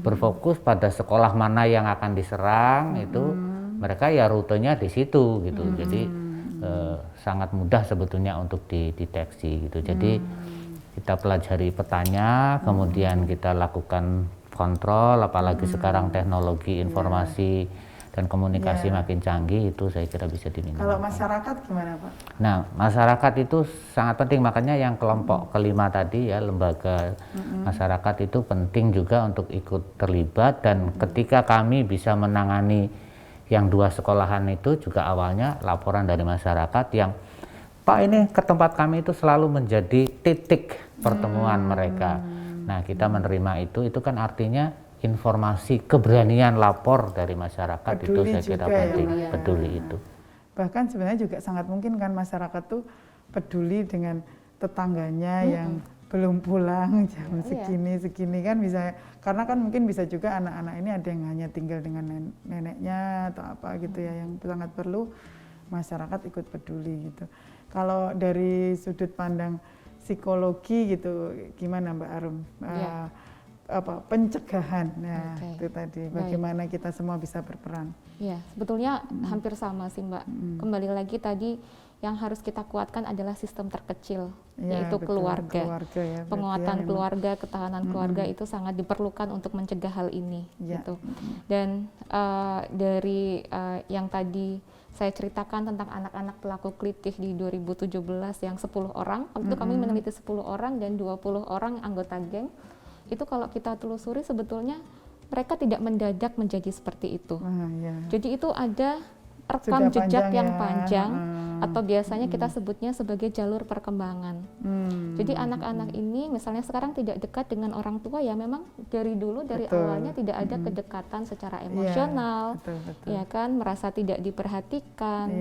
berfokus pada sekolah mana yang akan diserang itu mereka ya rutenya di situ gitu. Jadi sangat mudah sebetulnya untuk dideteksi gitu. Jadi kita pelajari petanya, kemudian kita lakukan kontrol, apalagi sekarang teknologi informasi dan komunikasi makin canggih, itu saya kira bisa diminimalkan. Kalau masyarakat gimana Pak? Nah, masyarakat itu sangat penting, makanya yang kelompok kelima tadi ya, lembaga masyarakat itu penting juga untuk ikut terlibat, dan ketika kami bisa menangani yang 2 sekolahan itu juga awalnya laporan dari masyarakat yang, Pak ini ke tempat kami itu selalu menjadi titik pertemuan mereka. Nah, kita menerima itu kan artinya informasi keberanian lapor dari masyarakat Peduli itu saya kira juga ya, penting, Pak, ya. peduli itu. Bahkan sebenarnya juga sangat mungkin kan masyarakat tuh peduli dengan tetangganya yang belum pulang jam segini kan bisa, karena kan mungkin bisa juga anak-anak ini ada yang hanya tinggal dengan neneknya atau apa gitu ya, yang sangat perlu masyarakat ikut peduli gitu. Kalau dari sudut pandang psikologi gitu gimana Mbak Arum? Pencegahan itu tadi, bagaimana kita semua bisa berperan. Ya, sebetulnya hampir sama sih Mbak. Kembali lagi tadi yang harus kita kuatkan adalah sistem terkecil, yaitu keluarga. Ya, penguatan keluarga, ketahanan keluarga itu sangat diperlukan untuk mencegah hal ini. Gitu. Dan dari yang tadi saya ceritakan tentang anak-anak pelaku kelitih di 2017 yang 10 orang, waktu itu kami meneliti 10 orang dan 20 orang anggota geng. Itu kalau kita telusuri sebetulnya mereka tidak mendadak menjadi seperti itu. Jadi itu ada rekam jejak yang panjang atau biasanya kita sebutnya sebagai jalur perkembangan. Jadi anak-anak ini misalnya sekarang tidak dekat dengan orang tua, ya memang dari dulu dari awalnya tidak ada kedekatan secara emosional, ya kan, merasa tidak diperhatikan.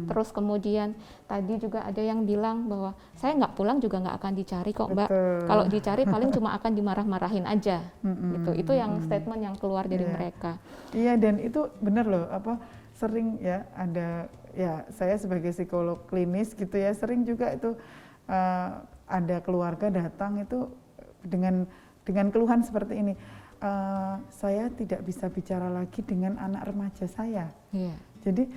Terus kemudian tadi juga ada yang bilang bahwa saya nggak pulang juga nggak akan dicari kok Mbak. Kalau dicari paling cuma akan dimarah-marahin aja. Gitu. Itu yang statement yang keluar dari mereka. Iya, dan itu benar loh, sering ya ada, ya saya sebagai psikolog klinis gitu ya, sering juga itu ada keluarga datang itu dengan keluhan seperti ini, saya tidak bisa bicara lagi dengan anak remaja saya. Jadi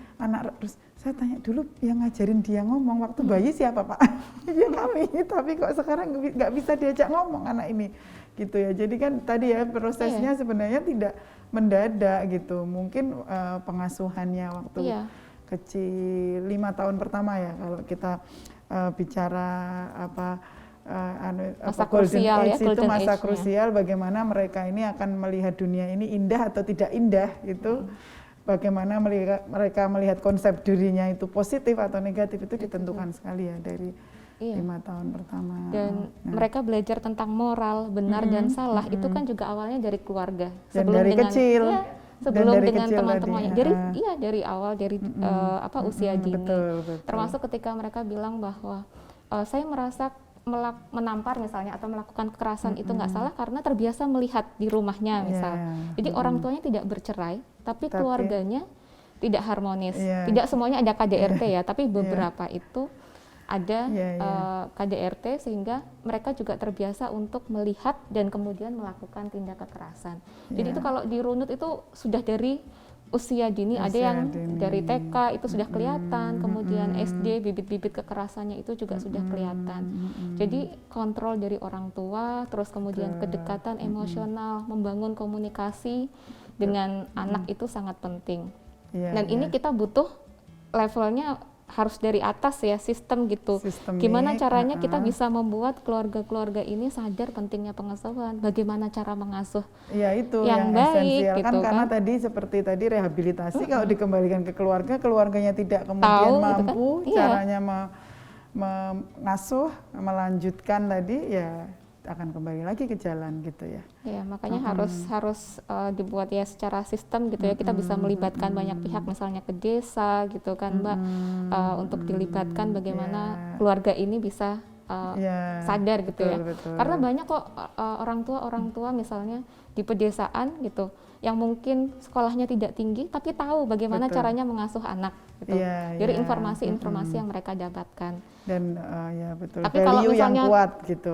terus saya tanya dulu yang ngajarin dia ngomong waktu bayi siapa Pak? Ya kami, tapi kok sekarang nggak bisa diajak ngomong anak ini gitu ya. Jadi kan tadi ya prosesnya sebenarnya tidak mendadak gitu. Mungkin pengasuhannya waktu kecil 5 tahun pertama ya, kalau kita bicara masa krusial ya, itu masa krusial, bagaimana mereka ini akan melihat dunia ini indah atau tidak indah gitu. Bagaimana mereka melihat konsep dirinya itu positif atau negatif, itu ditentukan sekali ya dari 5 tahun pertama. Dan mereka belajar tentang moral, benar dan salah, itu kan juga awalnya dari keluarga. Dan dari kecil. Sebelum dengan teman-temannya. Dari awal, dari usia dini. Betul. Termasuk ketika mereka bilang bahwa saya merasa menampar misalnya atau melakukan kekerasan itu nggak salah karena terbiasa melihat di rumahnya misalnya. Jadi orang tuanya tidak bercerai, tapi keluarganya tidak harmonis. Tidak semuanya ada KDRT ya, tapi beberapa itu ada KDRT, sehingga mereka juga terbiasa untuk melihat dan kemudian melakukan tindak kekerasan. Jadi itu kalau dirunut itu sudah dari usia dini, ada yang dari TK itu sudah kelihatan, kemudian SD bibit-bibit kekerasannya itu juga sudah kelihatan. Jadi kontrol dari orang tua, terus kemudian kedekatan emosional, membangun komunikasi dengan anak itu sangat penting. Dan ini kita butuh levelnya harus dari atas ya, sistem gitu. Sistemik, Gimana caranya kita bisa membuat keluarga-keluarga ini sadar pentingnya pengasuhan, bagaimana cara mengasuh Ya itu yang yang baik esensial kan, gitu karena kan. tadi seperti tadi rehabilitasi kalau dikembalikan ke keluarga, keluarganya tidak kemudian Tahu gitu kan. mampu Iya. caranya mengasuh, melanjutkan tadi, ya akan kembali lagi ke jalan gitu ya. Ya, makanya harus dibuat ya secara sistem gitu ya. Kita bisa melibatkan banyak pihak, misalnya ke desa gitu kan, Mbak, untuk dilibatkan bagaimana keluarga ini bisa Ya, sadar gitu ya. betul. Karena banyak kok orang tua misalnya di pedesaan gitu, yang mungkin sekolahnya tidak tinggi tapi tahu bagaimana Betul. caranya mengasuh anak gitu. Iya, Dari iya. informasi-informasi yang mereka dapatkan. Dan ya betul, Tapi kalau value misalnya yang kuat gitu.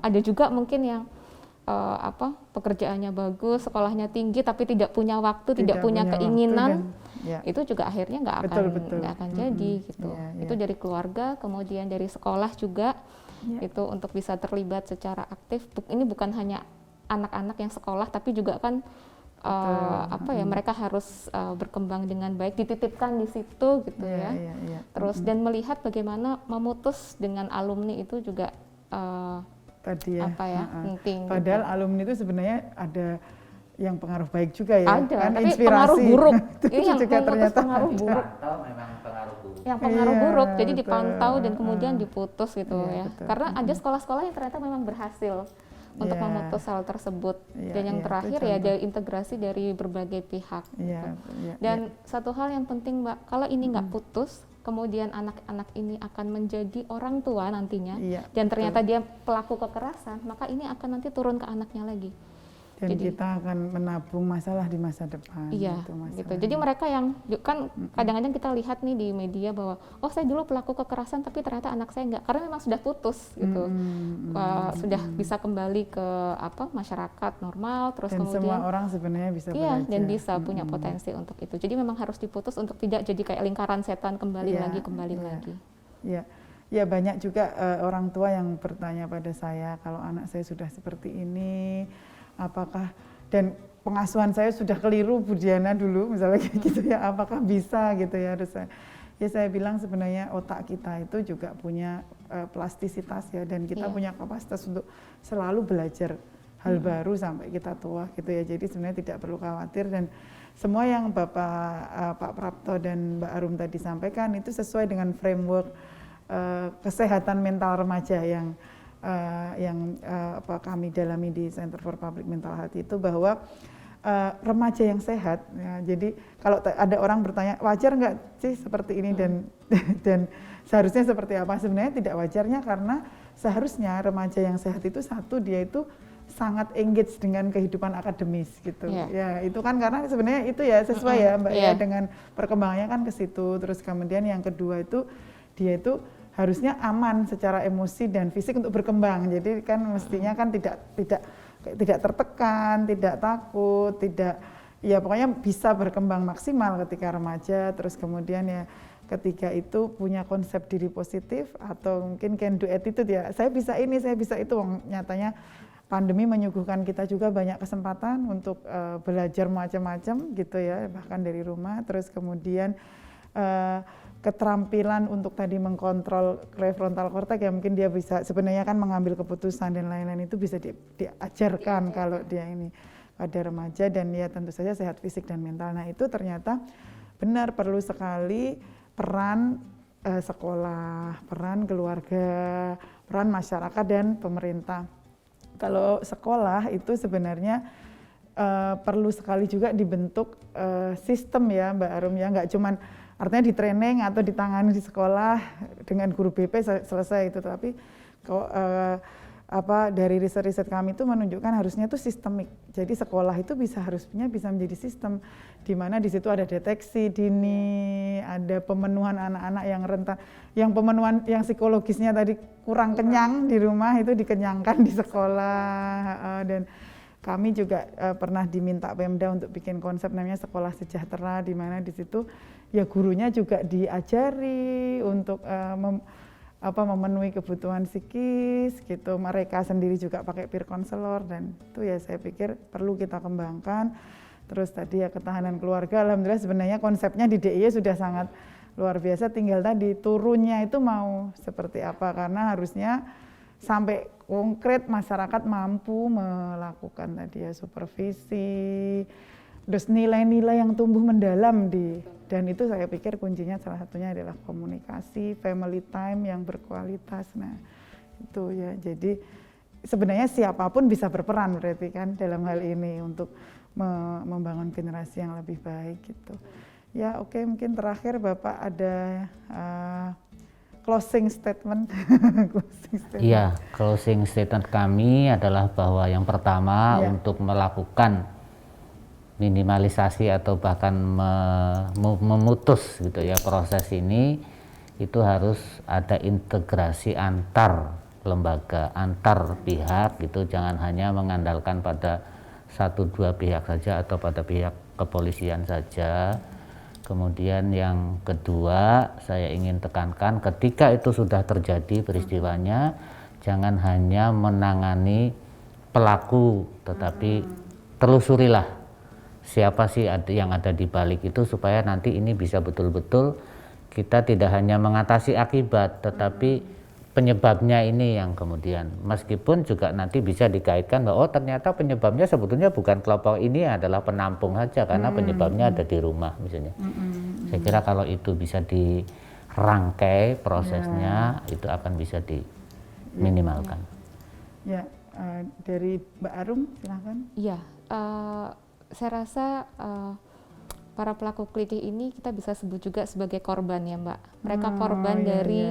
ada juga mungkin yang pekerjaannya bagus, sekolahnya tinggi, tapi tidak punya waktu, tidak punya waktu keinginan, ya. itu juga akhirnya nggak akan jadi gitu. Iya, Itu dari keluarga, kemudian dari sekolah juga, Iya. itu untuk bisa terlibat secara aktif. Ini bukan hanya anak-anak yang sekolah, tapi juga kan mereka harus berkembang dengan baik, dititipkan di situ gitu ya. Iya. Terus dan melihat bagaimana memutus dengan alumni itu juga Tadi ya. penting. Padahal alumni itu sebenarnya ada yang pengaruh baik juga ya. Ada, kan tapi inspirasi. pengaruh buruk. Itu Ini yang juga memutus ternyata pengaruh buruk. Dipantau memang pengaruh buruk. Yang pengaruh Iya, buruk, jadi betul. dipantau dan kemudian diputus gitu Iya, ya. betul. Karena ada sekolah-sekolah yang ternyata memang berhasil untuk Iya. memutus hal tersebut. Iya, Dan yang iya, itu terakhir ya contoh. ada integrasi dari berbagai pihak. Iya, gitu. iya, Dan satu hal yang penting Mbak, kalau ini nggak putus, kemudian anak-anak ini akan menjadi orang tua nantinya, Iya, dan ternyata dia pelaku kekerasan, maka ini akan nanti turun ke anaknya lagi. Dan Jadi- kita akan menabung masalah di masa depan. Iya, itu gitu. masalahnya. Jadi mereka yang kan kadang-kadang kita lihat nih di media bahwa oh saya dulu pelaku kekerasan tapi ternyata anak saya enggak, karena memang sudah putus gitu. Sudah bisa kembali ke masyarakat normal, terus Dan kemudian semua orang sebenarnya bisa iya belajar. dan bisa punya potensi untuk itu. Jadi memang harus diputus untuk tidak jadi kayak lingkaran setan kembali Iya, lagi iya. lagi. Ya, ya banyak juga orang tua yang bertanya pada saya, kalau anak saya sudah seperti ini, apakah, dan pengasuhan saya sudah keliru Bu Diana dulu, misalnya kayak gitu ya, apakah bisa gitu ya, harus saya bilang sebenarnya otak kita itu juga punya plastisitas ya, dan kita Iya. punya kapasitas untuk selalu belajar hal baru sampai kita tua gitu ya, jadi sebenarnya tidak perlu khawatir, dan semua yang Pak Prapto dan Mbak Arum tadi sampaikan itu sesuai dengan framework kesehatan mental remaja yang kami dalami di Center for Public Mental Health itu, bahwa remaja yang sehat ya, jadi kalau ada orang bertanya wajar nggak sih seperti ini dan seharusnya seperti apa, sebenarnya tidak wajarnya, karena seharusnya remaja yang sehat itu satu, dia itu sangat engage dengan kehidupan akademis gitu. Ya itu kan karena sebenarnya itu ya sesuai ya Mbak ya, dengan perkembangannya kan ke situ. Terus kemudian yang kedua itu dia itu harusnya aman secara emosi dan fisik untuk berkembang. Jadi kan mestinya kan tidak tertekan, tidak takut, tidak, ya pokoknya bisa berkembang maksimal ketika remaja. Terus kemudian ya ketika itu punya konsep diri positif, atau mungkin can do attitude ya, saya bisa ini, saya bisa itu. Nyatanya pandemi menyuguhkan kita juga banyak kesempatan untuk belajar macam-macam gitu ya, bahkan dari rumah. Terus kemudian keterampilan untuk tadi mengkontrol prefrontal cortex ya, mungkin dia bisa sebenarnya kan mengambil keputusan dan lain-lain, itu bisa diajarkan kalau dia ini pada remaja. Dan ya tentu saja sehat fisik dan mental. Nah itu ternyata benar perlu sekali peran sekolah, peran keluarga, peran masyarakat dan pemerintah. Kalau sekolah itu sebenarnya perlu sekali juga dibentuk sistem ya Mbak Arum ya, nggak cuman artinya di training atau ditangani di sekolah dengan guru BP selesai itu, tapi dari riset-riset kami itu menunjukkan harusnya itu sistemik. Jadi sekolah itu harusnya bisa menjadi sistem di mana di situ ada deteksi dini, ada pemenuhan anak-anak yang rentan, yang pemenuhan yang psikologisnya tadi kurang kenyang di rumah itu dikenyangkan di sekolah. Dan kami juga pernah diminta Pemda untuk bikin konsep namanya sekolah sejahtera, di mana di situ ya gurunya juga diajari untuk memenuhi kebutuhan psikis gitu. Mereka sendiri juga pakai peer counselor, dan itu ya saya pikir perlu kita kembangkan. Terus tadi ya ketahanan keluarga, alhamdulillah sebenarnya konsepnya di DIY sudah sangat luar biasa. Tinggal tadi turunnya itu mau seperti apa, karena harusnya sampai konkret masyarakat mampu melakukan tadi ya supervisi, terus nilai-nilai yang tumbuh mendalam dan itu saya pikir kuncinya salah satunya adalah komunikasi, family time yang berkualitas. Nah itu ya, jadi sebenarnya siapapun bisa berperan berarti kan dalam hal ini untuk membangun generasi yang lebih baik gitu. Ya oke, mungkin terakhir Bapak ada closing statement. Iya, closing statement kami adalah bahwa yang pertama untuk melakukan minimalisasi atau bahkan memutus gitu ya proses ini, itu harus ada integrasi antar lembaga, antar pihak gitu, jangan hanya mengandalkan pada 1-2 pihak saja atau pada pihak kepolisian saja. Kemudian yang kedua, saya ingin tekankan ketika itu sudah terjadi peristiwanya, jangan hanya menangani pelaku, tetapi telusurilah siapa sih yang ada di balik itu, supaya nanti ini bisa betul-betul kita tidak hanya mengatasi akibat, tetapi penyebabnya ini yang kemudian, meskipun juga nanti bisa dikaitkan bahwa oh ternyata penyebabnya sebetulnya bukan kelompok ini, adalah penampung saja karena penyebabnya ada di rumah misalnya. Saya kira kalau itu bisa dirangkai prosesnya, itu akan bisa diminimalkan. Ya, dari Mbak Arum silahkan. Iya, saya rasa para pelaku kelitih ini kita bisa sebut juga sebagai korban ya Mbak. Mereka korban dari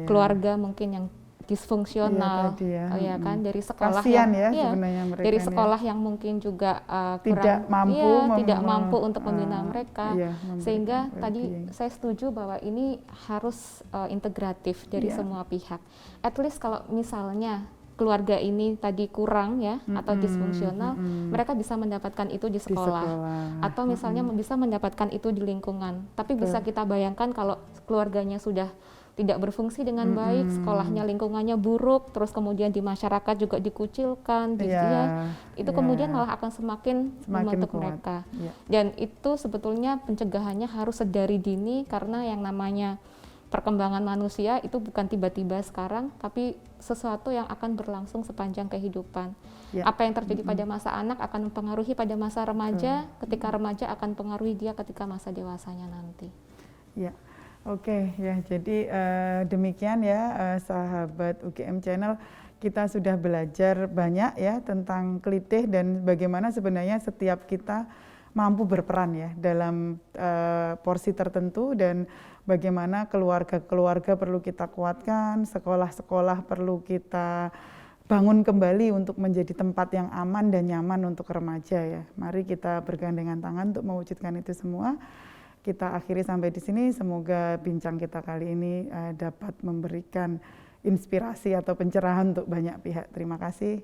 keluarga mungkin yang disfungsional, ya kan, dari sekolah kasian yang mereka dari sekolah yang mungkin juga tidak mampu untuk membina mereka, sehingga tadi saya setuju bahwa ini harus integratif dari semua pihak. At least kalau misalnya keluarga ini tadi kurang ya atau disfungsional, mereka bisa mendapatkan itu di sekolah. Atau misalnya bisa mendapatkan itu di lingkungan. Tapi bisa kita bayangkan kalau keluarganya sudah tidak berfungsi dengan baik, sekolahnya lingkungannya buruk, terus kemudian di masyarakat juga dikucilkan, itu kemudian malah akan semakin membentuk mereka. Dan itu sebetulnya pencegahannya harus sedari dini, karena yang namanya perkembangan manusia itu bukan tiba-tiba sekarang, tapi sesuatu yang akan berlangsung sepanjang kehidupan. Apa yang terjadi pada masa anak akan mempengaruhi pada masa remaja, ketika remaja akan mempengaruhi dia ketika masa dewasanya nanti. Ya, oke ya. Jadi demikian ya sahabat UGM Channel, kita sudah belajar banyak ya tentang kelitih dan bagaimana sebenarnya setiap kita mampu berperan ya dalam porsi tertentu, dan bagaimana keluarga-keluarga perlu kita kuatkan, sekolah-sekolah perlu kita bangun kembali untuk menjadi tempat yang aman dan nyaman untuk remaja ya. Mari kita bergandengan tangan untuk mewujudkan itu semua. Kita akhiri sampai di sini, semoga bincang kita kali ini dapat memberikan inspirasi atau pencerahan untuk banyak pihak. Terima kasih.